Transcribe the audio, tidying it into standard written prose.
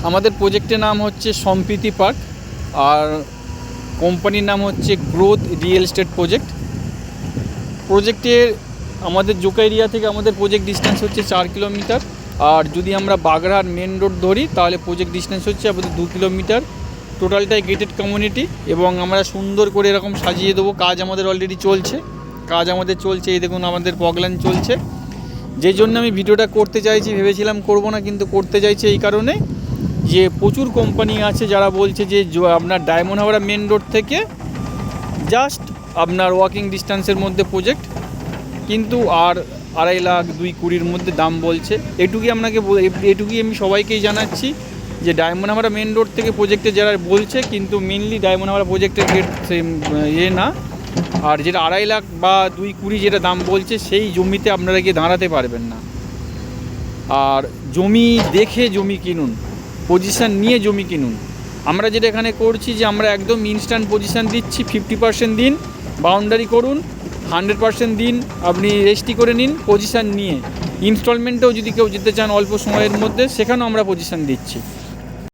আমাদের প্রজেক্টের নাম হচ্ছে সম্প্রীতি পার্ক, আর কোম্পানির নাম হচ্ছে গ্রোথ রিয়েল এস্টেট প্রজেক্টের আমাদের জোকা এরিয়া থেকে আমাদের প্রজেক্ট ডিস্টেন্স হচ্ছে 4 কিলোমিটার। আর যদি আমরা বাগড়ার মেন রোড ধরি তাহলে প্রজেক্ট ডিস্টেন্স হচ্ছে আমাদের 2 কিলোমিটার। টোটালটাই গেটেড কমিউনিটি এবং আমরা সুন্দর করে এরকম সাজিয়ে দেবো। কাজ আমাদের অলরেডি চলছে, এই দেখুন আমাদের পগলান চলছে। যেই জন্য আমি ভিডিওটা করতে চাইছি, ভেবেছিলাম করব না, কিন্তু করতে চাইছি এই কারণে যে প্রচুর কোম্পানি আছে যারা বলছে যে আপনার ডায়মন্ড হাবড়া মেন রোড থেকে জাস্ট আপনার ওয়াকিং ডিস্টেন্সের মধ্যে প্রজেক্ট, কিন্তু আর 2.5 লাখ 2.20 মধ্যে দাম বলছে। এটুকুই আমি সবাইকেই জানাচ্ছি যে ডায়মন্ড হাবড়া মেন রোড থেকে প্রজেক্টে যারা বলছে, কিন্তু মেনলি ডায়মন্ড হাবড়া প্রজেক্টের গেট না, আর যেটা 2.5 লাখ বা 2.20 যেটা দাম বলছে সেই জমিতে আপনারা গিয়ে দাঁড়াতে পারবেন না। আর জমি দেখে জমি কিনুন, পজিশান নিয়ে জমি কিনুন। আমরা যেটা এখানে করছি যে আমরা একদম ইনস্ট্যান্ট পজিশান দিচ্ছি। 50% দিন, বাউন্ডারি করুন, 100% দিন, আপনি রেজিস্ট্রি করে নিন পজিশান নিয়ে। ইনস্টলমেন্টেও যদি কেউ যেতে চান অল্প সময়ের মধ্যে, সেখানেও আমরা পজিশান দিচ্ছি।